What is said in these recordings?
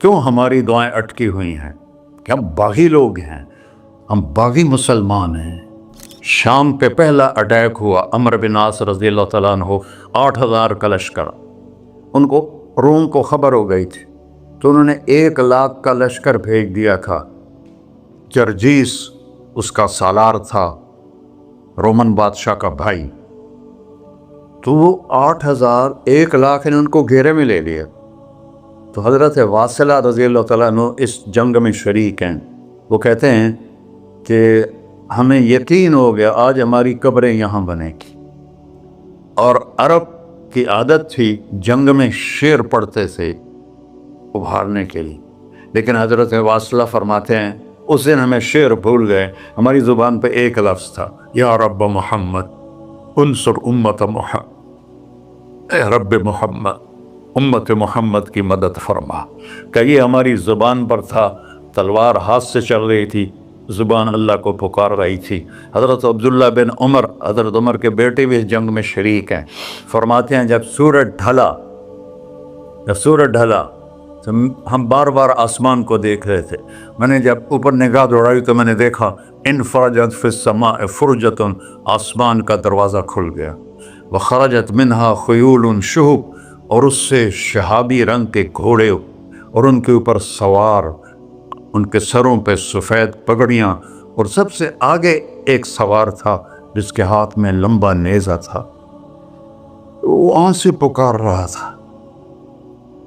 کیوں ہماری دعائیں اٹکی ہوئی ہیں کہ ہم باغی لوگ ہیں، ہم باغی مسلمان ہیں۔ شام پہ پہلا اٹیک ہوا، عمرو بن عاص رضی اللہ تعالیٰ عنہ، 8,000 کا لشکر، ان کو روم کو خبر ہو گئی تھی تو انہوں نے 1,00,000 کا لشکر بھیج دیا تھا۔ جرجیس اس کا سالار تھا، رومن بادشاہ کا بھائی، تو وہ 8,000 1,00,000 نے ان کو گھیرے میں لے لیا۔ تو حضرت واصلہ رضی اللہ تعالیٰ عنہ اس جنگ میں شریک ہیں۔ وہ کہتے ہیں کہ ہمیں یقین ہو گیا آج ہماری قبریں یہاں بنے گی، اور عرب کی عادت تھی جنگ میں شعر پڑھتے تھے ابھارنے کے لیے، لیکن حضرت واصلہ فرماتے ہیں اس دن ہمیں شعر بھول گئے، ہماری زبان پہ ایک لفظ تھا، یا رب محمد انصر امت محمد، اے رب محمد امت محمد کی مدد فرما۔ کہ یہ ہماری زبان پر تھا، تلوار ہاتھ سے چل رہی تھی، زبان اللہ کو پکار رہی تھی۔ حضرت عبداللہ بن عمر، حضرت عمر کے بیٹے بھی اس جنگ میں شریک ہیں، فرماتے ہیں جب سورج ڈھلا تو ہم بار بار آسمان کو دیکھ رہے تھے، میں نے جب اوپر نگاہ دوڑائی تو میں نے دیکھا انفرجت فی السماء فرجۃ، آسمان کا دروازہ کھل گیا، وخرجت منہا خیول شہب، اور اس سے شہابی رنگ کے گھوڑے اور ان کے اوپر سوار، ان کے سروں پہ سفید پگڑیاں، اور سب سے آگے ایک سوار تھا جس کے ہاتھ میں لمبا نیزہ تھا، وہ آن سے پکار رہا تھا،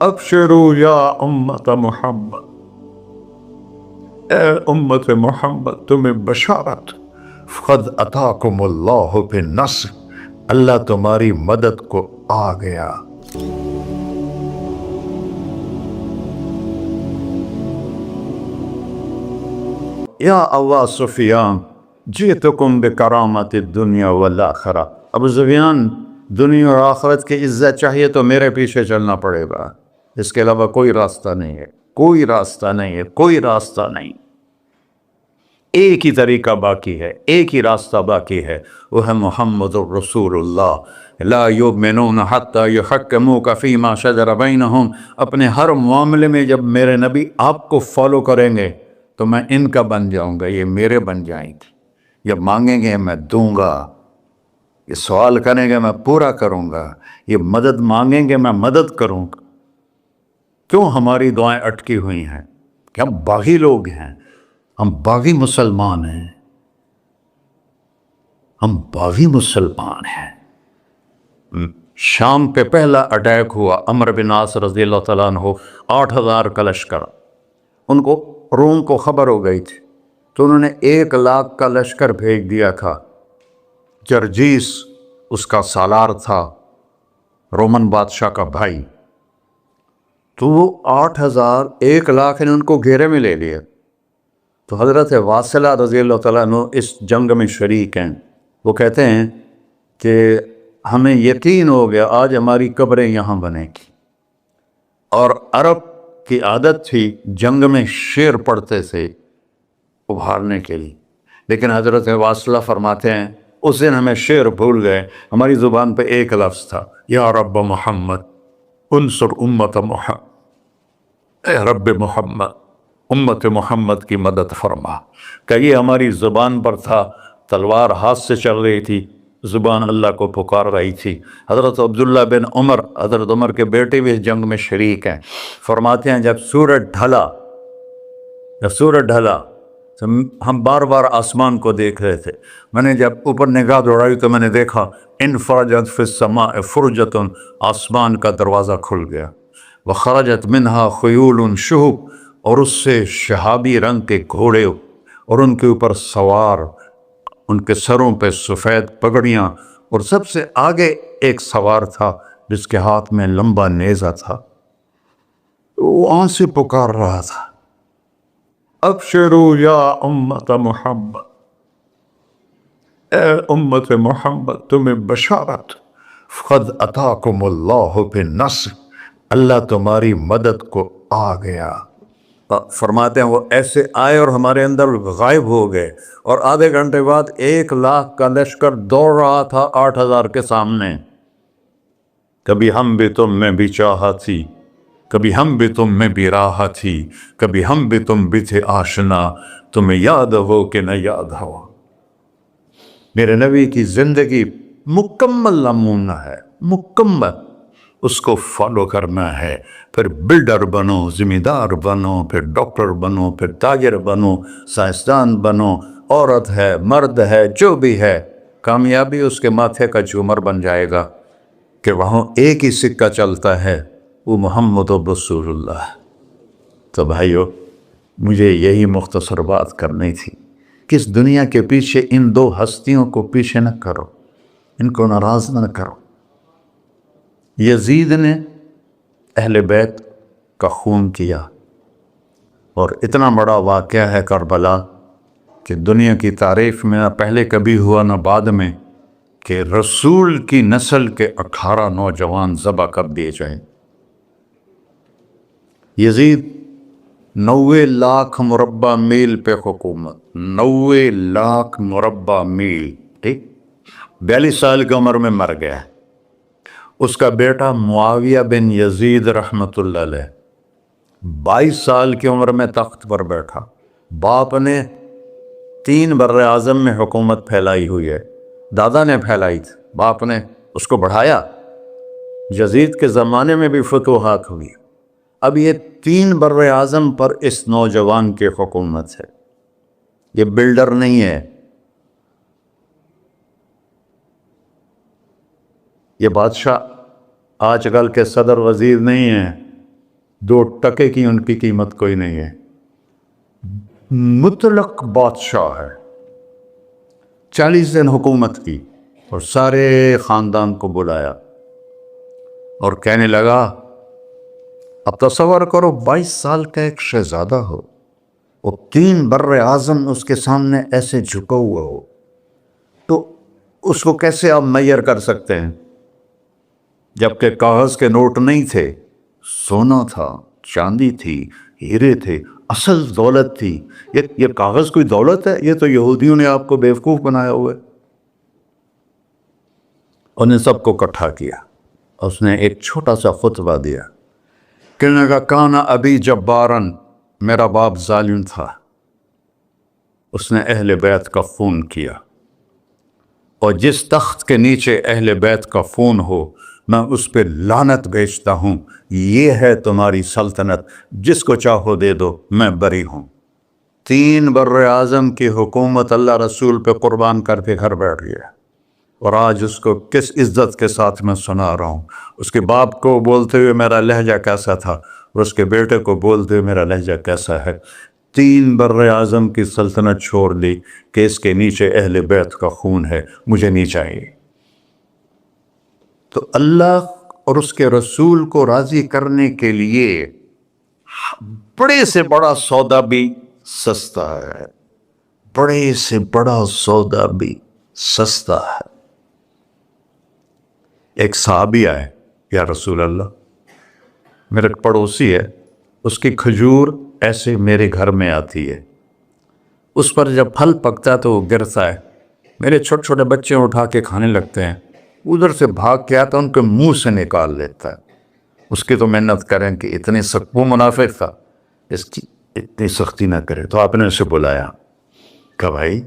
ابشروا یا امت محمد، اے امت محمد تمہیں بشارت، قد اتاکم اللہ بالنصر، اللہ تمہاری مدد کو آ گیا۔ یا ابا سفیان جئتکم بکرامت الدنیا والآخرہ، ابو سفیان دنیا اور آخرت کی عزت چاہیے تو میرے پیچھے چلنا پڑے گا، اس کے علاوہ کوئی راستہ نہیں ہے، کوئی راستہ نہیں ہے، کوئی راستہ نہیں۔ ایک ہی طریقہ باقی ہے، ایک ہی راستہ باقی ہے، وہ ہے محمد الرسول اللہ۔ لا یؤمنون حتی یحکموک فیما شجر بینہم، اپنے ہر معاملے میں جب میرے نبی آپ کو فالو کریں گے تو میں ان کا بن جاؤں گا، یہ میرے بن جائیں گے، یہ مانگیں گے میں دوں گا، یہ سوال کریں گے میں پورا کروں گا، یہ مدد مانگیں گے میں مدد کروں گا۔ کیوں ہماری دعائیں اٹکی ہوئی ہیں کہ ہم باغی لوگ ہیں، ہم باغی مسلمان ہیں، ہم باغی مسلمان ہیں۔ شام پہ پہلا اٹیک ہوا، عمرو بن عاص رضی اللہ تعالیٰ عنہ، 8,000 کا لشکر، ان کو روم کو خبر ہو گئی تھی تو انہوں نے 1,00,000 کا لشکر بھیج دیا تھا۔ جرجیس اس کا سالار تھا، رومن بادشاہ کا بھائی، تو وہ 8,000 1,00,000 نے ان کو گھیرے میں لے لیا۔ تو حضرت واصلہ رضی اللہ تعالیٰ عنہ اس جنگ میں شریک ہیں۔ وہ کہتے ہیں کہ ہمیں یقین ہو گیا آج ہماری قبریں یہاں بنے گی، اور عرب کی عادت تھی جنگ میں شعر پڑھتے تھے ابھارنے کے لیے، لیکن حضرت واصلہ فرماتے ہیں اس دن ہمیں شعر بھول گئے، ہماری زبان پہ ایک لفظ تھا، یا رب محمد انصر امت محمد، اے رب محمد امت محمد کی مدد فرما۔ کہ یہ ہماری زبان پر تھا، تلوار ہاتھ سے چل رہی تھی، زبان اللہ کو پکار رہی تھی۔ حضرت عبداللہ بن عمر، حضرت عمر کے بیٹے بھی اس جنگ میں شریک ہیں، فرماتے ہیں جب سورج ڈھلا تو ہم بار بار آسمان کو دیکھ رہے تھے، میں نے جب اوپر نگاہ دوڑائی تو میں نے دیکھا انفرجت فی السماء فرجۃ، آسمان کا دروازہ کھل گیا، وخرجت منہا خیول شہب، اور اس سے شہابی رنگ کے گھوڑے اور ان کے اوپر سوار، ان کے سروں پہ سفید پگڑیاں، اور سب سے آگے ایک سوار تھا جس کے ہاتھ میں لمبا نیزہ تھا، وہ آن سے پکار رہا تھا، ابشروا یا امت محمد، اے امت محمد تمہیں بشارت، قد اتاکم اللہ بالنصر، اللہ تمہاری مدد کو آ گیا۔ فرماتے ہیں وہ ایسے آئے اور ہمارے اندر غائب ہو گئے، اور آدھے گھنٹے بعد 1,00,000 کا لشکر دوڑ رہا تھا 8,000 کے سامنے۔ کبھی ہم بھی تم میں بھی چاہا تھی، کبھی ہم بھی تم میں بھی راہ تھی، کبھی ہم بھی تم بھی تھے آشنا، تمہیں یاد ہو کہ نہ یاد ہو۔ میرے نبی کی زندگی مکمل نمونہ ہے، مکمل، اس کو فالو کرنا ہے۔ پھر بلڈر بنو، ذمہ دار بنو، پھر ڈاکٹر بنو، پھر تاجر بنو، سائنسدان بنو، عورت ہے مرد ہے جو بھی ہے، کامیابی اس کے ماتھے کا جھومر بن جائے گا کہ وہاں ایک ہی سکہ چلتا ہے، وہ محمد رسول اللہ۔ تو بھائیو، مجھے یہی مختصر بات کرنی تھی کہ اس دنیا کے پیچھے ان دو ہستیوں کو پیچھے نہ کرو، ان کو ناراض نہ کرو۔ یزید نے اہل بیت کا خون کیا، اور اتنا بڑا واقعہ ہے کربلا کہ دنیا کی تاریخ میں نہ پہلے کبھی ہوا نہ بعد میں کہ رسول کی نسل کے 18 نوجوان ذبح کر دیے جائیں۔ یزید 90 لاکھ مربع میل پہ حکومت، 90 لاکھ مربع میل، ٹھیک، 42 سال کی عمر میں مر گیا۔ اس کا بیٹا معاویہ بن یزید رحمۃ اللہ علیہ 22 سال کی عمر میں تخت پر بیٹھا۔ باپ نے 3 بر اعظم میں حکومت پھیلائی ہوئی ہے، دادا نے پھیلائی تھی، باپ نے اس کو بڑھایا۔ یزید کے زمانے میں بھی فتوحات ہوئی، اب یہ 3 بر اعظم پر اس نوجوان کی حکومت ہے۔ یہ بلڈر نہیں ہے، یہ بادشاہ آج کل کے صدر وزیر نہیں ہیں، 2 ٹکے کی ان کی قیمت کوئی نہیں ہے، مطلق بادشاہ ہے۔ 40 دن حکومت کی اور سارے خاندان کو بلایا اور کہنے لگا، اب تصور کرو 22 سال کا ایک شہزادہ ہو، وہ 3 بر اعظم اس کے سامنے ایسے جھکا ہوا ہو، تو اس کو کیسے آپ میئر کر سکتے ہیں؟ جبکہ کاغذ کے نوٹ نہیں تھے، سونا تھا، چاندی تھی، ہیرے تھے، اصل دولت تھی۔ یہ کاغذ کوئی دولت ہے؟ یہ تو یہودیوں نے آپ کو بیوقوف بنایا ہوا ہے۔ انہیں سب کو اکٹھا کیا، اس نے ایک چھوٹا سا خطبہ دیا، کہنے لگا، کانا ابی جبارن، میرا باپ ظالم تھا، اس نے اہل بیت کا خون کیا، اور جس تخت کے نیچے اہل بیت کا خون ہو میں اس پہ لعنت بھیجتا ہوں، یہ ہے تمہاری سلطنت، جس کو چاہو دے دو، میں بری ہوں۔ 3 بر اعظم کی حکومت اللہ رسول پہ قربان کر کے گھر بیٹھ گیا، اور آج اس کو کس عزت کے ساتھ میں سنا رہا ہوں۔ اس کے باپ کو بولتے ہوئے میرا لہجہ کیسا تھا، اور اس کے بیٹے کو بولتے ہوئے میرا لہجہ کیسا ہے۔ 3 بر اعظم کی سلطنت چھوڑ دی کہ اس کے نیچے اہل بیت کا خون ہے، مجھے نہیں چاہیے۔ تو اللہ اور اس کے رسول کو راضی کرنے کے لیے بڑے سے بڑا سودا بھی سستا ہے، بڑے سے بڑا سودا بھی سستا ہے۔ ایک صحابی آئے، یا رسول اللہ، میرے پڑوسی ہے، اس کی کھجور ایسے میرے گھر میں آتی ہے، اس پر جب پھل پکتا ہے تو وہ گرتا ہے، میرے چھوٹے چھوٹے بچے اٹھا کے کھانے لگتے ہیں، ادھر سے بھاگ کے آتا ان کے منہ سے نکال لیتا ہے۔ اس کی تو محنت کریں کہ اتنے سخت، وہ منافق تھا، اس کی اتنی سختی نہ کرے۔ تو آپ نے اسے بلایا، کہا بھائی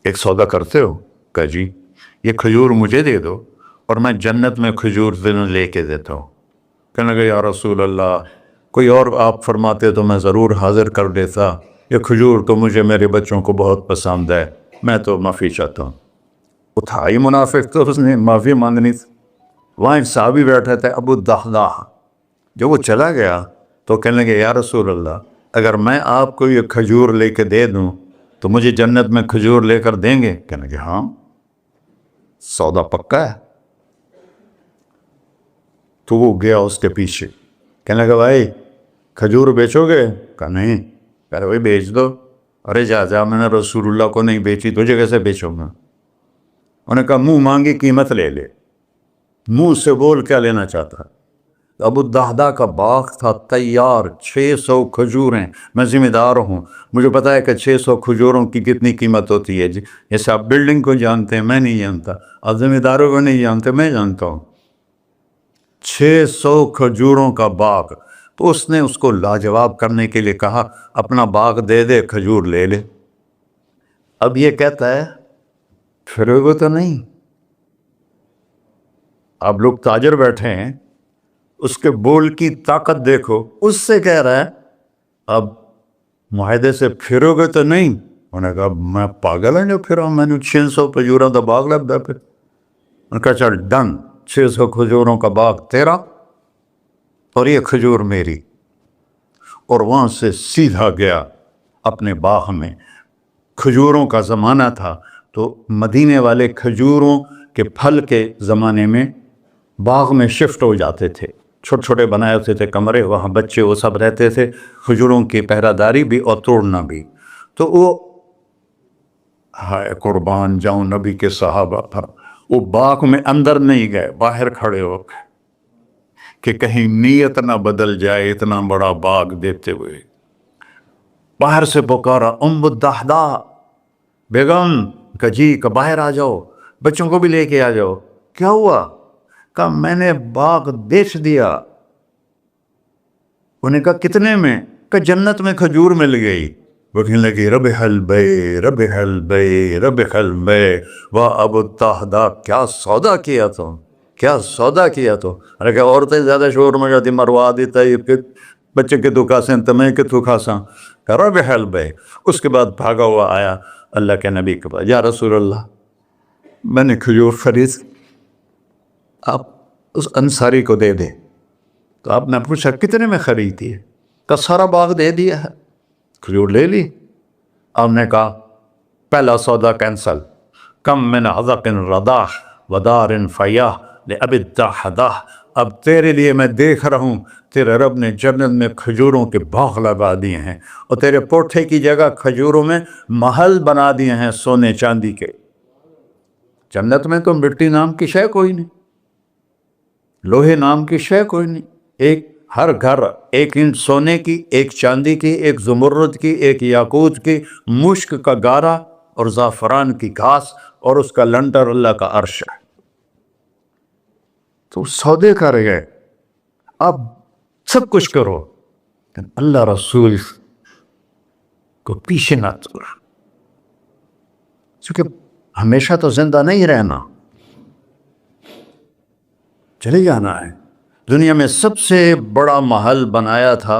ایک سودا کرتے ہو؟ کہا جی، یہ کھجور مجھے دے دو اور میں جنت میں کھجور دن لے کے دیتا ہوں۔ کہنے لگا، یا رسول اللہ، کوئی اور آپ فرماتے تو میں ضرور حاضر کر دیتا، یہ کھجور تو مجھے میرے بچوں کو بہت پسند ہے، میں تو معافی چاہتا ہوں۔ اٹھائی منافق، تو اس نے معافی مانگنی تھی۔ وہاں ایک صحابی بیٹھے تھے، ابو الدحداح، جب وہ چلا گیا تو کہنے لگے، یا رسول اللہ، اگر میں آپ کو یہ کھجور لے کے دے دوں تو مجھے جنت میں کھجور لے کر دیں گے؟ کہنے لگے، ہاں، سودا پکا ہے۔ تو وہ گیا اس کے پیچھے، کہنے لگا، بھائی کھجور بیچو گے؟ کہا نہیں۔ کہا بھائی بیچ دو۔ ارے جا، میں نے رسول اللہ کو نہیں بیچی، تجھے کیسے بیچوں گا؟ انہوں نے کہا، منہ مانگی قیمت لے لے۔ منہ سے بول کیا لینا چاہتا ہے؟ ابو الدحداح کا باغ تھا تیار، 600 کھجوریں، میں ذمہ دار ہوں، مجھے پتا ہے کہ 600 کھجوروں کی کتنی قیمت ہوتی ہے۔ جیسے آپ بلڈنگ کو جانتے ہیں، میں نہیں جانتا، آپ ذمہ داروں کو نہیں جانتے، میں جانتا ہوں۔ 600 کھجوروں کا باغ، تو اس نے اس کو لاجواب کرنے کے لیے کہا اپنا باغ دے دے، کھجور لے لے۔ اب یہ کہتا ہے پھرے گا تو نہیں؟ اب لوگ تاجر بیٹھے ہیں، اس کے بول کی طاقت دیکھو، اس سے کہہ رہا ہے اب معاہدے سے پھرو گے تو نہیں؟ انہوں نے کہا میں پاگل ہیں جو پھرا، میں نے 600 کھجوروں کا باغ لگ گیا۔ پھر انہوں نے کہا چل ڈن، 600 کھجوروں کا باغ تیرا اور یہ کھجور میری۔ اور وہاں سے سیدھا گیا اپنے باغ میں۔ کھجوروں کا زمانہ تھا تو مدینے والے کھجوروں کے پھل کے زمانے میں باغ میں شفٹ ہو جاتے تھے، چھوٹے چھوٹے بنائے ہوتے تھے کمرے، وہاں بچے وہ سب رہتے تھے، کھجوروں کی پہرہ داری بھی اور توڑنا بھی۔ تو وہ ہائے قربان جاؤں نبی کے صحابہ پر، وہ باغ میں اندر نہیں گئے، باہر کھڑے ہو گئے کہ کہیں نیت نہ بدل جائے اتنا بڑا باغ دیتے ہوئے۔ باہر سے پکارا ام الدحداء، بیگم کہ جی کہ باہر آ جاؤ، بچوں کو بھی لے کے آ جاؤ۔ کیا ہوا؟ کہا میں نے باغ بیچ دیا۔ انہیں کہا کتنے میں؟ کہ جنت میں کھجور مل گئی۔ وہ کہنے لگی ربح البیع ربح البیع ربح البیع، واہ ابو الدحداء کیا سودا کیا تم، کیا سودا کیا تو۔ ارے کہ عورتیں زیادہ شور میں جاتی مروا دیتا ہے کہ بچے کے تو کھاسیں تمہیں کہ تو کھاساں، کہ ربح البیع۔ اس کے بعد بھاگا ہوا آیا اللہ کے نبی کے پاس، یا رسول اللہ میں نے کھجور خرید، آپ اس انصاری کو دے دے۔ تو آپ نے پوچھا کتنے میں خریدی ہے؟ کہ سارا باغ دے دیا ہے، کھجور لے لی۔ آپ نے کہا پہلا سودا کینسل، کم من عذق رداح ودار فیاح لأبی الدحداء۔ اب تیرے لیے میں دیکھ رہا ہوں تیرے رب نے جنت میں کھجوروں کے باغ لگا دیے ہیں، اور تیرے پوٹھے کی جگہ کھجوروں میں محل بنا دیے ہیں سونے چاندی کے۔ جنت میں تو مٹی نام کی شے کوئی نہیں، لوہے نام کی شے کوئی نہیں، ایک ہر گھر ایک انچ سونے کی، ایک چاندی کی، ایک زمرد کی، ایک یاقوت کی، مشک کا گارا اور زعفران کی گھاس، اور اس کا لنٹر اللہ کا عرش ہے۔ تو سودے کر گئے، اب سب کچھ کرو لیکن اللہ رسول کو پیچھے نہ چھوڑ، کیونکہ ہمیشہ تو زندہ نہیں رہنا، چلے جانا ہے۔ دنیا میں سب سے بڑا محل بنایا تھا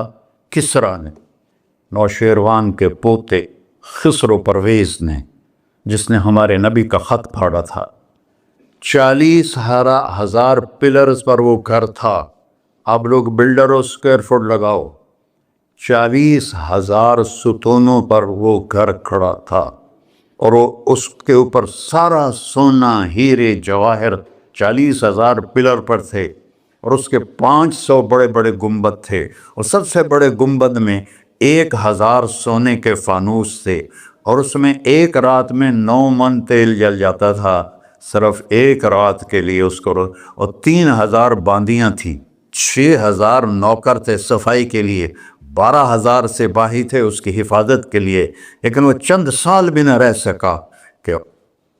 کسریٰ نے، نوشیروان کے پوتے خسرو پرویز نے، جس نے ہمارے نبی کا خط پھاڑا تھا۔ 40,000 پلرز پر وہ گھر تھا۔ آپ لوگ بلڈروں اسکوائر فٹ لگاؤ، 40,000 ستونوں پر وہ گھر کھڑا تھا، اور وہ اس کے اوپر سارا سونا ہیرے جواہر 40,000 پلر پر تھے، اور اس کے 500 بڑے بڑے گنبد تھے، اور سب سے بڑے گنبد میں 1,000 سونے کے فانوس تھے، اور اس میں ایک رات میں 9 من تیل جل جاتا تھا، صرف ایک رات کے لیے اس کو، اور 3,000 باندیاں تھیں، 6,000 نوکر تھے صفائی کے لیے، 12,000 سپاہی تھے اس کی حفاظت کے لیے، لیکن وہ چند سال بھی نہ رہ سکا کہ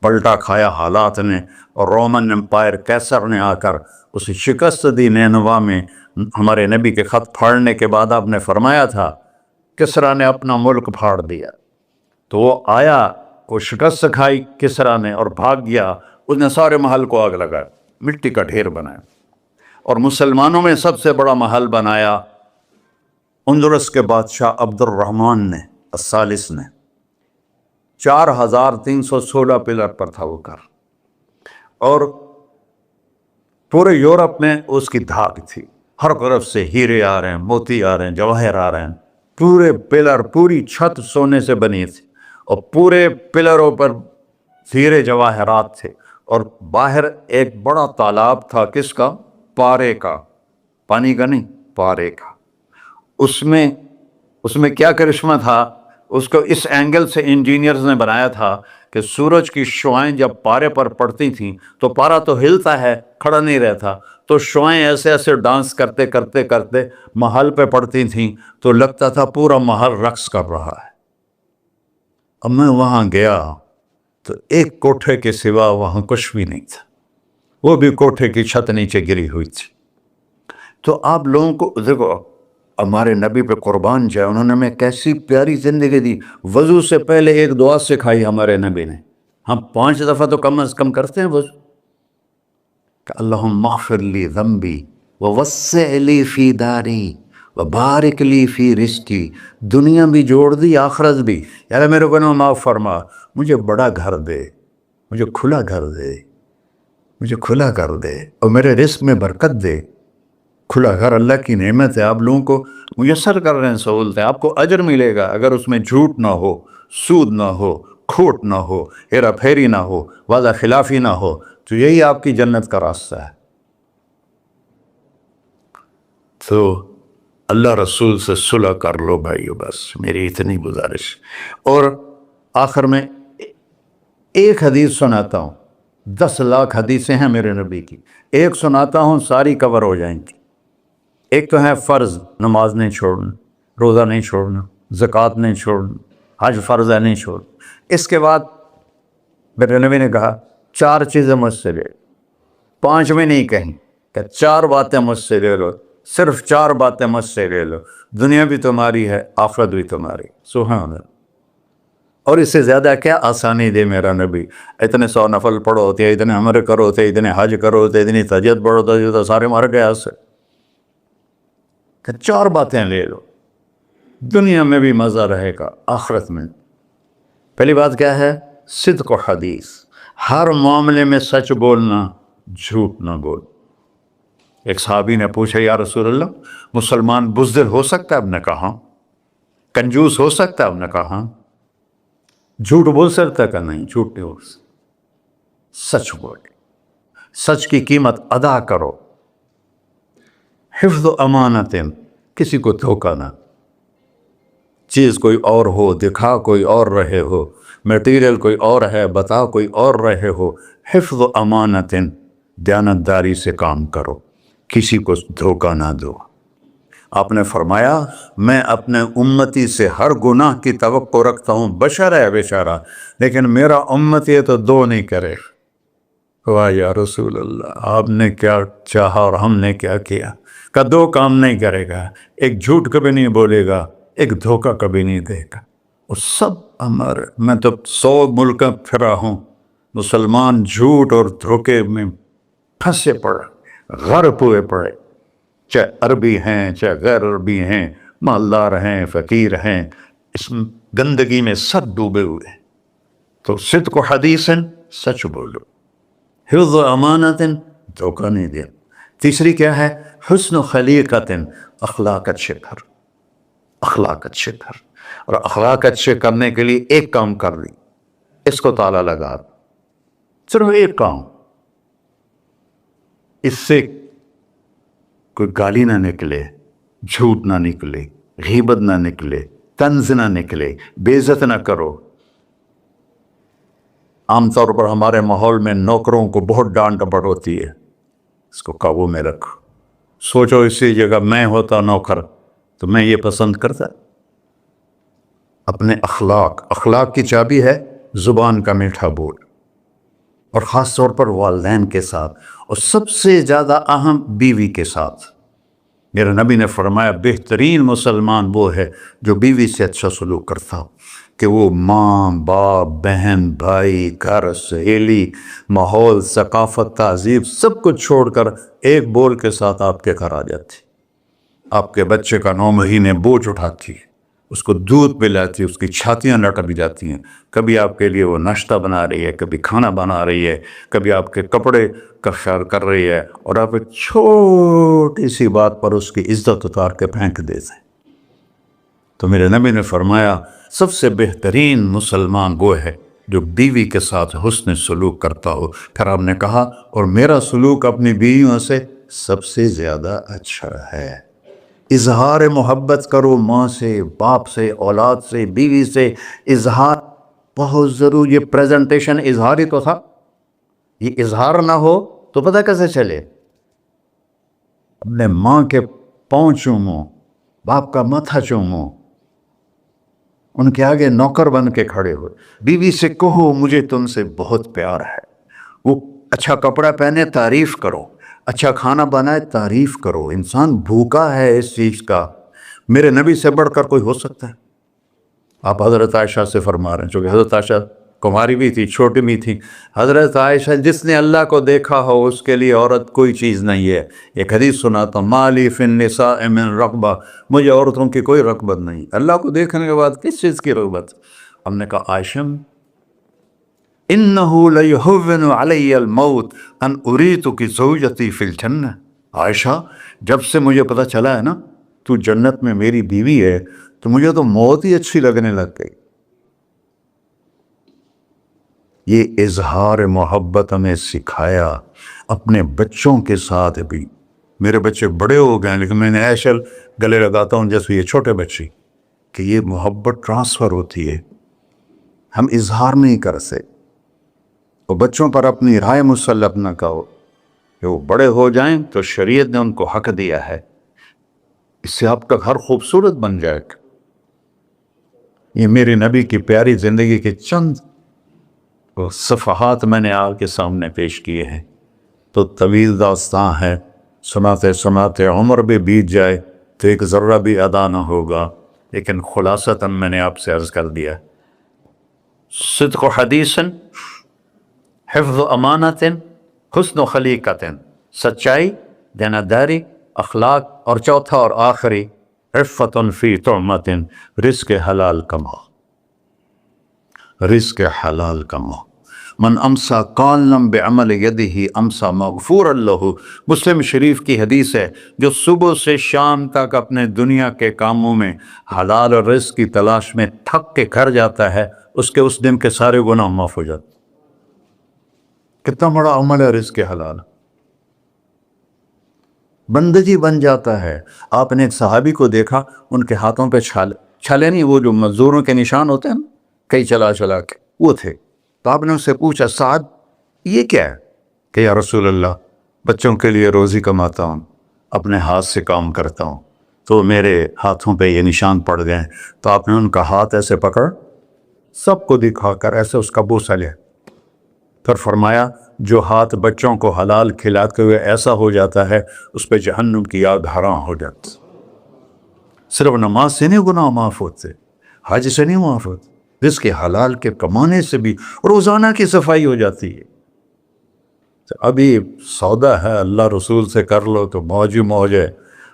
پلٹا کھایا حالات نے، اور رومن امپائر کیسر نے آ کر اسے شکست دی۔ نینوا میں ہمارے نبی کے خط پھاڑنے کے بعد آپ نے فرمایا تھا کسریٰ نے اپنا ملک پھاڑ دیا، تو وہ آیا، وہ شکست کھائی کسریٰ نے اور بھاگ گیا، اس نے سارے محل کو آگ لگایا، مٹی کا ڈھیر بنایا، اور مسلمانوں میں سب سے بڑا محل بنایا اندلس کے بادشاہ عبد الرحمن نے الثالث نے، 4,316 پلر پر تھا وہ گھر، اور پورے یورپ میں اس کی دھاک تھی، ہر طرف سے ہیرے آ رہے ہیں، موتی آ رہے ہیں، جواہر آ رہے ہیں، پورے پلر پوری چھت سونے سے بنی تھی، اور پورے پلروں پر ہیرے جواہرات تھے، اور باہر ایک بڑا تالاب تھا، کس کا؟ پارے کا، پانی کا نہیں، پارے کا۔ اس میں کیا کرشمہ تھا، اس کو اس اینگل سے انجینئرز نے بنایا تھا کہ سورج کی شعائیں جب پارے پر پڑتی تھیں تو پارا تو ہلتا ہے، کھڑا نہیں رہتا، تو شعائیں ایسے ایسے ڈانس کرتے کرتے کرتے محل پہ پڑتی تھیں، تو لگتا تھا پورا محل رقص کر رہا ہے۔ اب میں وہاں گیا تو ایک کوٹھے کے سوا وہاں کچھ بھی نہیں تھا، وہ بھی کوٹھے کی چھت نیچے گری ہوئی تھی۔ تو آپ لوگوں کو دیکھو، ہمارے نبی پہ قربان جائے، انہوں نے ہمیں کیسی پیاری زندگی دی۔ وضو سے پہلے ایک دعا سکھائی ہمارے نبی نے، ہم 5 دفعہ تو کم از کم کرتے ہیں وضو، کہ اللہم اغفر لی ذنبی ووسع لی فی داری وبارک لی فی رزقی، دنیا بھی جوڑ دی آخرت بھی، یار میرے کو معاف فرما، مجھے بڑا گھر دے، مجھے کھلا گھر دے، مجھے کھلا کر دے، اور میرے رزق میں برکت دے۔ کھلا گھر اللہ کی نعمت ہے، آپ لوگوں کو میسر کر رہے ہیں سہولتیں، آپ کو اجر ملے گا اگر اس میں جھوٹ نہ ہو، سود نہ ہو، کھوٹ نہ ہو، ہیرا پھیری نہ ہو، وعدہ خلافی نہ ہو، تو یہی آپ کی جنت کا راستہ ہے۔ تو اللہ رسول سے صلح کر لو بھائیو، بس میری اتنی گزارش۔ اور آخر میں ایک حدیث سناتا ہوں، 10 لاکھ حدیثیں ہیں میرے نبی کی، ایک سناتا ہوں ساری کور ہو جائیں گی۔ ایک تو ہے فرض، نماز نہیں چھوڑنا، روزہ نہیں چھوڑنا، زکوٰۃ نہیں چھوڑنا، حج فرض ہے نہیں چھوڑنا۔ اس کے بعد میرے نبی نے کہا 4 چیزیں مجھ سے لے، 5 میں نہیں کہیں، کہ 4 باتیں مجھ سے لے لو، صرف 4 باتیں مجھ سے لے لو، دنیا بھی تمہاری ہے، آخرت بھی تمہاری۔ سبحان اللہ۔ اور اس سے زیادہ کیا آسانی دے میرا نبی، اتنے 100 نفل پڑھو ہوتے، اتنے عمر کرو ہوتے، اتنے حج کرو ہوتے، اتنی تہجد پڑھو ہوتے، تو سارے مر گئے اس سے، کہ 4 باتیں لے لو، دنیا میں بھی مزہ رہے گا، آخرت میں۔ پہلی بات کیا ہے؟ صدق و حدیث، ہر معاملے میں سچ بولنا، جھوٹ نہ بول۔ ایک صحابی نے پوچھا یا رسول اللہ، مسلمان بزدل ہو سکتا ہے؟ اب نے کہا کنجوس ہو سکتا ہے؟ اب نے کہا جھوٹ بول سکتا ہے؟ کہ نہیں، جھوٹ نہیں بول سکتا، سچ بولے، سچ کی قیمت ادا کرو۔ حفظ و امانت، کسی کو دھوکہ نہ، چیز کوئی اور ہو، دکھا کوئی اور رہے ہو، میٹیریل کوئی اور ہے، بتا کوئی اور رہے ہو۔ حفظ و امانت، دیانتداری سے کام کرو، کسی کو دھوکہ نہ دو۔ آپ نے فرمایا میں اپنے امتی سے ہر گناہ کی توقع رکھتا ہوں، بشر ہے بیچارہ، لیکن میرا امتی ہے تو 2 نہیں کرے۔ واہ یا رسول اللہ، آپ نے کیا چاہا اور ہم نے کیا کیا، کہ 2 کام نہیں کرے گا، ایک جھوٹ کبھی نہیں بولے گا، ایک دھوکہ کبھی نہیں دے گا۔ اور سب ہمارے، میں تو 100 ملک پھرا ہوں، مسلمان جھوٹ اور دھوکے میں پھنسے پڑے، غرق ہوئے پڑے، چاہے عربی ہیں چاہے غیر عربی ہیں، مالدار ہیں فقیر ہیں، اس گندگی میں سب ڈوبے ہوئے ہیں۔ تو صدق و حدیث، سچ بولو، حفظ و امانت، دھوکہ نہیں دیا۔ تیسری کیا ہے؟ حسن و خلیقت، اخلاق اچھے کر، اخلاق اچھے کر۔ اور اخلاق اچھے کرنے کے لیے ایک کام کر لی، اس کو تالا لگا، صرف ایک کام، اس سے کوئی گالی نہ نکلے، جھوٹ نہ نکلے، غیبت نہ نکلے، طنز نہ نکلے، بے عزت نہ کرو۔ عام طور پر ہمارے ماحول میں نوکروں کو بہت ڈانٹ ڈپٹ ہوتی ہے، اس کو قابو میں رکھو۔ سوچو اسی جگہ میں ہوتا نوکر تو میں یہ پسند کرتا۔ اپنے اخلاق کی چابی ہے زبان کا میٹھا بول، اور خاص طور پر والدین کے ساتھ، اور سب سے زیادہ اہم بیوی کے ساتھ۔ میرے نبی نے فرمایا بہترین مسلمان وہ ہے جو بیوی سے اچھا سلوک کرتا ہو، کہ وہ ماں باپ بہن بھائی گھر سہیلی ماحول ثقافت تہذیب سب کچھ چھوڑ کر ایک بول کے ساتھ آپ کے گھر آ جاتی، آپ کے بچے کا 9 مہینے بوجھ اٹھاتی، اس کو دودھ پلاتی، اس کی چھاتیاں لٹک جاتی ہیں، کبھی آپ کے لیے وہ ناشتہ بنا رہی ہے، کبھی کھانا بنا رہی ہے، کبھی آپ کے کپڑے کا خیال کر رہی ہے، اور آپ ایک چھوٹی سی بات پر اس کی عزت اتار کے پھینک دیتے ہیں۔ تو میرے نبی نے فرمایا سب سے بہترین مسلمان وہ ہے جو بیوی کے ساتھ حسن سلوک کرتا ہو۔ پھر آپ نے کہا اور میرا سلوک اپنی بیویوں سے سب سے زیادہ اچھا ہے۔ اظہار محبت کرو، ماں سے باپ سے اولاد سے بیوی سے، اظہار بہت ضروری۔ یہ پریزنٹیشن اظہار ہی تو تھا، یہ اظہار نہ ہو تو پتہ کیسے چلے؟ اپنے ماں کے پاؤں چومو، باپ کا ماتھا چومو، ان کے آگے نوکر بن کے کھڑے ہو، بیوی سے کہو مجھے تم سے بہت پیار ہے، وہ اچھا کپڑا پہنے تعریف کرو، اچھا کھانا بنائے تعریف کرو۔ انسان بھوکا ہے اس چیز کا میرے نبی سے بڑھ کر کوئی ہو سکتا ہے؟ آپ حضرت عائشہ سے فرما رہے ہیں، چونکہ حضرت عائشہ کماری بھی تھی، چھوٹی بھی تھی. حضرت عائشہ جس نے اللہ کو دیکھا ہو اس کے لیے عورت کوئی چیز نہیں ہے. ایک حدیث سناتا ہوں، مالی فی النساء من رغبہ، مجھے عورتوں کی کوئی رغبت نہیں. اللہ کو دیکھنے کے بعد کس چیز کی رغبت؟ ہم نے کہا عائشہ انہ لیہون علی الموت ان اریتک زوجتی فی الجنہ. عائشہ جب سے مجھے پتہ چلا ہے نا تو جنت میں میری بیوی ہے تو مجھے تو موت ہی اچھی لگنے لگ گئی. یہ اظہار محبت ہمیں سکھایا اپنے بچوں کے ساتھ بھی. میرے بچے بڑے ہو گئے لیکن میں نے ایشل گلے لگاتا ہوں جیسے یہ چھوٹے بچے، کہ یہ محبت ٹرانسفر ہوتی ہے، ہم اظہار نہیں کر سکتے. اور بچوں پر اپنی رائے مسلط نہ کہو کہ وہ بڑے ہو جائیں تو شریعت نے ان کو حق دیا ہے، اس سے آپ کا گھر خوبصورت بن جائے گا. یہ میرے نبی کی پیاری زندگی کے چند صفحات میں نے آپ کے سامنے پیش کیے ہیں. تو طویل داستان ہے، سناتے سناتے عمر بھی بیت جائے تو ایک ذرہ بھی ادا نہ ہوگا، لیکن خلاصتاً میں نے آپ سے عرض کر دیا: صدق حدیث، حفظ امانت، حسن خلیقت. سچائی، دیانتداری، اخلاق، اور چوتھا اور آخری عفت فی طعمت، رزق حلال کماؤ، رزق حلال کماؤ. من امسا قالنا بعمل یدہ امسا مغفورا لہ. مسلم شریف کی حدیث ہے، جو صبح سے شام تک اپنے دنیا کے کاموں میں حلال اور رزق کی تلاش میں تھک کے گھر جاتا ہے، اس کے اس دن کے سارے گناہ معاف ہو جاتے. کتنا بڑا عمل ہے رزق حلال، بندگی بن جاتا ہے. آپ نے ایک صحابی کو دیکھا، ان کے ہاتھوں پہ چھالے نہیں، وہ جو مزدوروں کے نشان ہوتے ہیں نا، کئی چلا چلا کے، وہ تھے. تو آپ نے اس سے پوچھا، سعد یہ کیا ہے؟ کہ یا رسول اللہ، بچوں کے لیے روزی کماتا ہوں، اپنے ہاتھ سے کام کرتا ہوں، تو میرے ہاتھوں پہ یہ نشان پڑ گئے. تو آپ نے ان کا ہاتھ ایسے پکڑ، سب کو دکھا کر ایسے اس کا بوسہ لیا، پھر فرمایا جو ہاتھ بچوں کو حلال کھلاتے ہوئے ایسا ہو جاتا ہے اس پہ جہنم کی آگ حرام ہو جاتی. صرف نماز سے نہیں گناہ معاف ہوتے، حج سے نہیں معاف ہوتے، رزق حلال کے کمانے سے بھی روزانہ کی صفائی ہو جاتی ہے. ابھی سودا ہے اللہ رسول سے کر لو تو موج ہی موج ہے،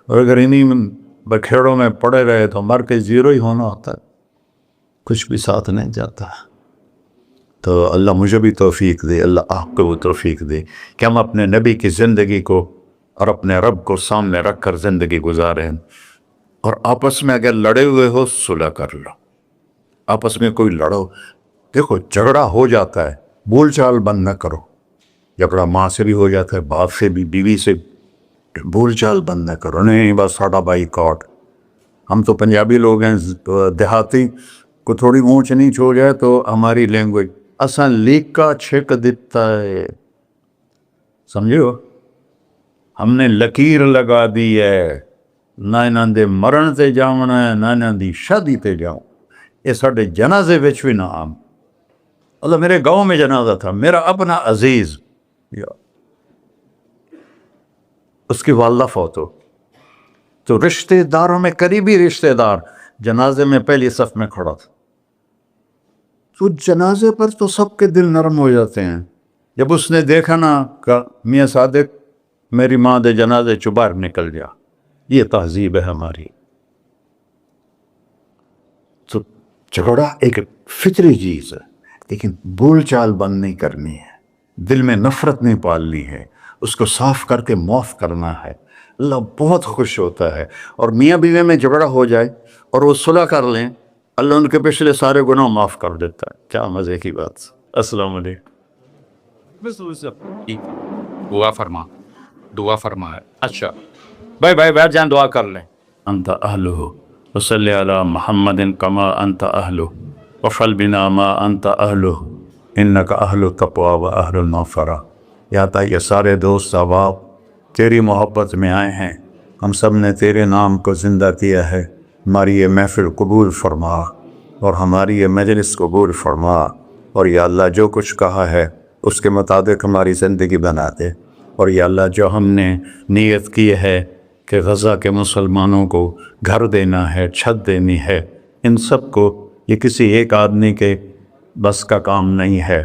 اور اگر انہیں بکھیڑوں میں پڑے رہے تو مر کے زیرو ہی ہونا ہوتا ہے، کچھ بھی ساتھ نہیں جاتا. تو اللہ مجھے بھی توفیق دے، اللہ آپ کو وہ توفیق دے کہ ہم اپنے نبی کی زندگی کو اور اپنے رب کو سامنے رکھ کر زندگی گزاریں. اور آپس میں اگر لڑے ہوئے ہو صلح کر لو، آپس میں کوئی لڑو. دیکھو جھگڑا ہو جاتا ہے، بول چال بند نہ کرو. جھگڑا ماں سے بھی ہو جاتا ہے، باپ سے بھی، بیوی سے، بول چال بند نہ کرو. نہیں بس ساڈا بائی کاٹ. ہم تو پنجابی لوگ ہیں، دیہاتی کو تھوڑی اونچ نیچ ہو جائے تو ہماری لینگویج اساں لیکا چھک دیتا ہے، سمجھو، ہم نے لکیر لگا دی ہے، نہ انہاں دے مرن تے جاؤنا ہے، نہ انہاں دی شادی تے جاؤں. یہ ساڈے جنازے وچ بھی نہ عام. اللہ میرے گاؤں میں جنازہ تھا، میرا اپنا عزیز، اس کی والدہ فوت ہو، تو رشتہ داروں میں قریبی رشتہ دار جنازے میں پہلی صف میں کھڑا تھا. تو جنازے پر تو سب کے دل نرم ہو جاتے ہیں. جب اس نے دیکھا نا کہ میاں صادق میری ماں دے جنازے چوں باہر نکل جا. یہ تہذیب ہے ہماری. تو جھگڑا ایک فطری چیز ہے، لیکن بول چال بند نہیں کرنی ہے، دل میں نفرت نہیں پالنی ہے، اس کو صاف کر کے معاف کرنا ہے. اللہ بہت خوش ہوتا ہے. اور میاں بیوی میں جھگڑا ہو جائے اور وہ صلح کر لیں، اللہ ان کے پچھلے سارے گناہ معاف کر دیتا ہے. کیا مزے کی بات. السلام علیکم. دعا فرما ہے. اچھا بھائی بیٹھ جائیں، دعا کر لیں. انت اہلہ وصلی علی محمد کما انت اہلہ وفعل بنا ما انت اہلہ انک اہل التقوی و اہل المغفرہ. یا تا یہ سارے دوست احباب تیری محبت میں آئے ہیں، ہم سب نے تیرے نام کو زندہ کیا ہے. ہماری یہ محفل قبول فرما اور ہماری یہ مجلس قبول فرما. اور یا اللہ جو کچھ کہا ہے اس کے مطابق ہماری زندگی بنا دے. اور یا اللہ جو ہم نے نیت کی ہے کہ غزہ کے مسلمانوں کو گھر دینا ہے، چھت دینی ہے، ان سب کو یہ کسی ایک آدمی کے بس کا کام نہیں ہے،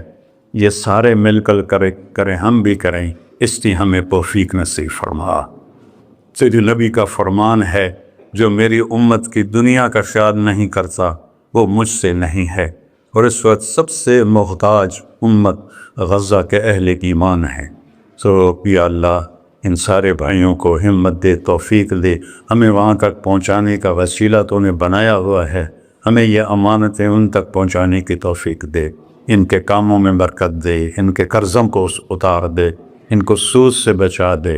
یہ سارے مل کر کریں، ہم بھی کریں، اس لیے ہمیں توفیق نصیب فرما۔ تیرے نبی کا فرمان ہے، جو میری امت کی دنیا کا خیال نہیں کرتا وہ مجھ سے نہیں ہے، اور اس وقت سب سے محتاج امت غزہ کے اہل ایمان ہے۔ یا اللہ ان سارے بھائیوں کو ہمت دے، توفیق دے، ہمیں وہاں تک پہنچانے کا وسیلہ تو نے بنایا ہوا ہے، ہمیں یہ امانتیں ان تک پہنچانے کی توفیق دے، ان کے کاموں میں برکت دے، ان کے قرضوں کو اتار دے، ان کو سود سے بچا دے،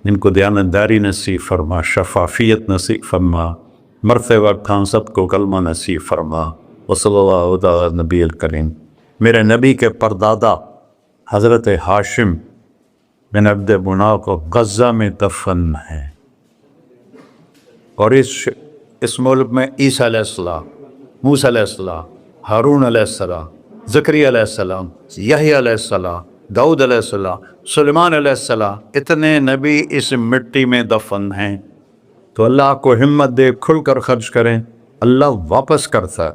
ان کو دیانتداری نصیب فرما، شفافیت نصیب فرما، مرتے وقت ہم سب کو کلمہ نصیب فرما۔ وصلی اللہ علی نبی الکریم۔ میرے نبی کے پردادا حضرت ہاشم بن عبد مناف کو غزہ میں دفن ہے، اور اس ملک میں عیسیٰ علیہ السلام، موسیٰ علیہ السلام، ہارون علیہ السلام، زکریا علیہ السلام، یحییٰ علیہ السلام، داؤد علیہ السلام، سلیمان علیہ السلام، اتنے نبی اس مٹی میں دفن ہیں۔ تو اللہ کو ہمت دے، کھل کر خرچ کریں، اللہ واپس کرتا ہے۔